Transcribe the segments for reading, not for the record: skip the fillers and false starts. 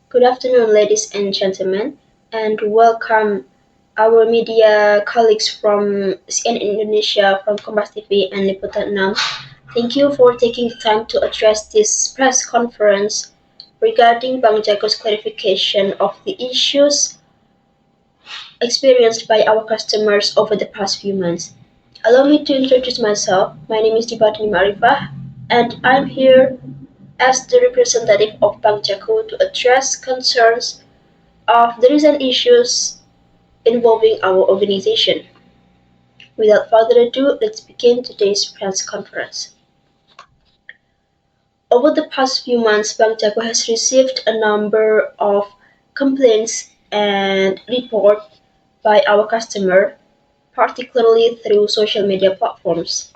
Good afternoon, ladies and gentlemen, and welcome our media colleagues from CNN Indonesia, from Kompas TV and Liputan 6. Thank you for taking the time to address this press conference regarding Bang Jago's clarification of the issues experienced by our customers over the past few months. Allow me to introduce myself. My name is Diva Dini, and I'm here as the representative of Bang Jago to address concerns of the recent issues involving our organization. Without further ado, let's begin today's press conference. Over the past few months, Bank Jago has received a number of complaints and reports by our customer, particularly through social media platforms.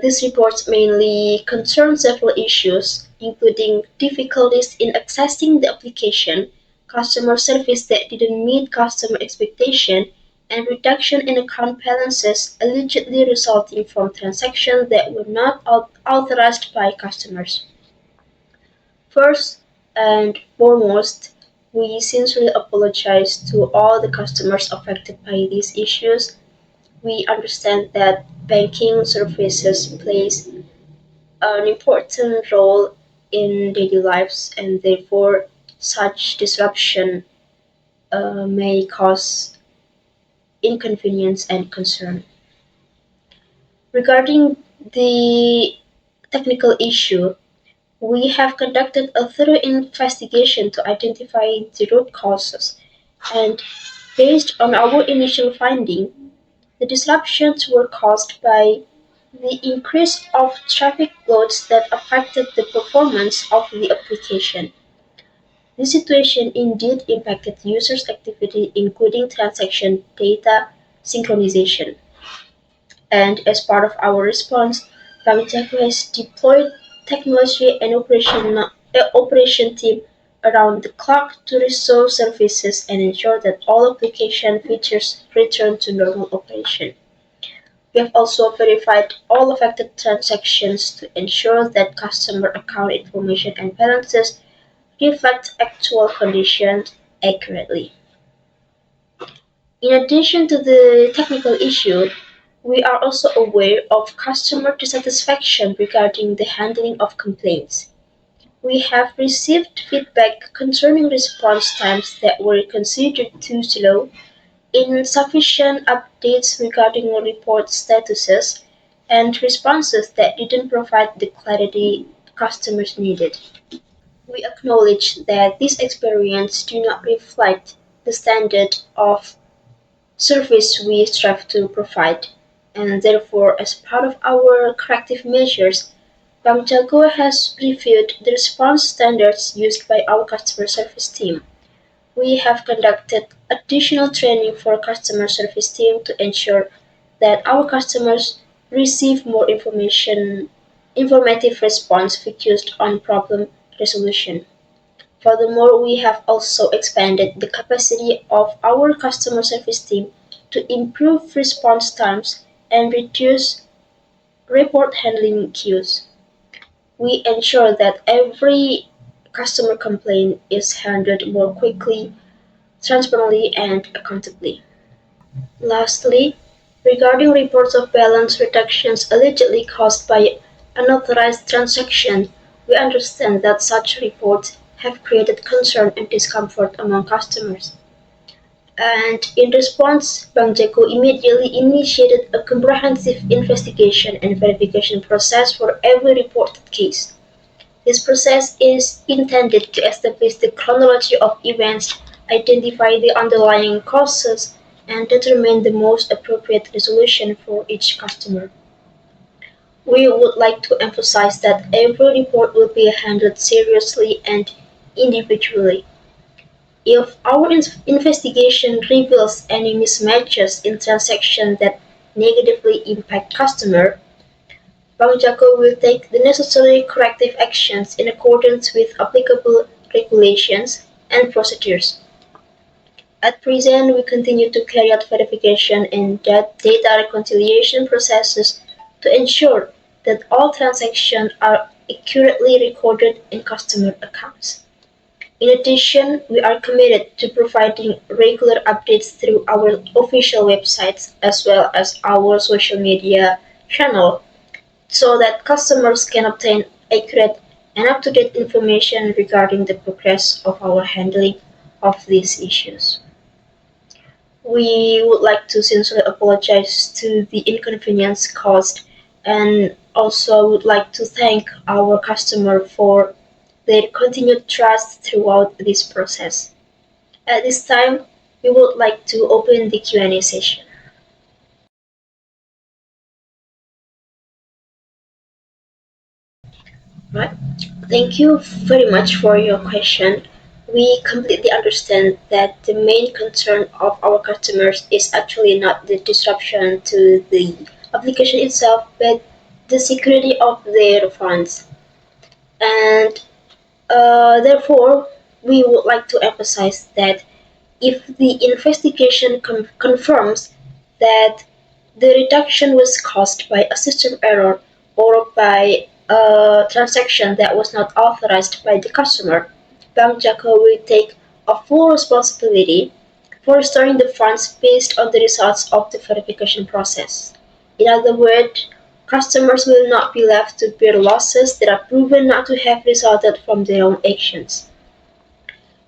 These reports mainly concern several issues, including difficulties in accessing the application, customer service that didn't meet customer expectation, and reduction in account balances allegedly resulting from transactions that were not authorized by customers. First and foremost, we sincerely apologize to all the customers affected by these issues. We understand that banking services plays an important role in daily lives, and therefore such disruption may cause inconvenience and concern. Regarding the technical issue, we have conducted a thorough investigation to identify the root causes, and based on our initial finding, the disruptions were caused by the increase of traffic loads that affected the performance of the application. This situation indeed impacted users' activity, including transaction data synchronization. And as part of our response, Bank Jago has deployed technology and operation team around the clock to restore services and ensure that all application features return to normal operation. We have also verified all affected transactions to ensure that customer account information and balances reflect actual conditions accurately. In addition to the technical issue, we are also aware of customer dissatisfaction regarding the handling of complaints. We have received feedback concerning response times that were considered too slow, insufficient updates regarding report statuses, and responses that didn't provide the clarity customers needed. We acknowledge that these experiences do not reflect the standard of service we strive to provide, and therefore, as part of our corrective measures, Bank Jago has reviewed the response standards used by our customer service team. We have conducted additional training for customer service team to ensure that our customers receive more informative response focused on problem resolution. Furthermore, we have also expanded the capacity of our customer service team to improve response times and reduce report handling queues. We ensure that every customer complaint is handled more quickly, transparently, and accountably. Lastly, regarding reports of balance reductions allegedly caused by unauthorized transactions, we understand that such reports have created concern and discomfort among customers. And in response, Bank Jago immediately initiated a comprehensive investigation and verification process for every reported case. This process is intended to establish the chronology of events, identify the underlying causes, and determine the most appropriate resolution for each customer. We would like to emphasize that every report will be handled seriously and individually. If our investigation reveals any mismatches in transactions that negatively impact customer, Bank Jago will take the necessary corrective actions in accordance with applicable regulations and procedures. At present, we continue to carry out verification and data reconciliation processes to ensure that all transactions are accurately recorded in customer accounts. In addition, we are committed to providing regular updates through our official websites as well as our social media channel so that customers can obtain accurate and up-to-date information regarding the progress of our handling of these issues. We would like to sincerely apologize to the inconvenience caused and also would like to thank our customer for their continued trust throughout this process. At this time, we would like to open the Q&A session. Right? Thank you very much for your question. We completely understand that the main concern of our customers is actually not the disruption to the application itself, but the security of their funds. And therefore, we would like to emphasize that if the investigation confirms that the reduction was caused by a system error or by a transaction that was not authorized by the customer, Bank Jaco will take a full responsibility for restoring the funds based on the results of the verification process. In other words, customers will not be left to bear losses that are proven not to have resulted from their own actions.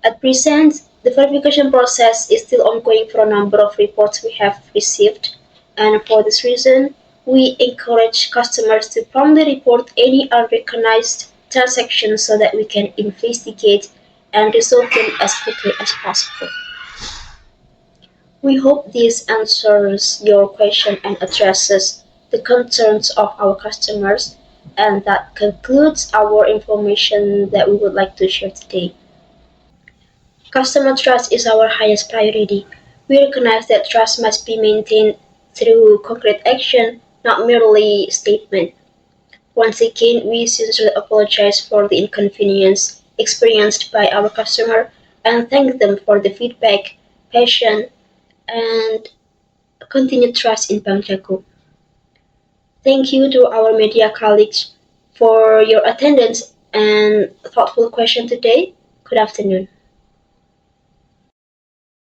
At present, the verification process is still ongoing for a number of reports we have received, and for this reason, we encourage customers to promptly report any unrecognized transactions so that we can investigate and resolve them as quickly as possible. We hope this answers your question and addresses the concerns of our customers, and that concludes our information that we would like to share today. Customer trust is our highest priority. We recognize that trust must be maintained through concrete action, not merely statement. Once again, we sincerely apologize for the inconvenience experienced by our customer and thank them for the feedback, passion, and continued trust in Bank Jago. Thank you to our media colleagues for your attendance and thoughtful question today. Good afternoon.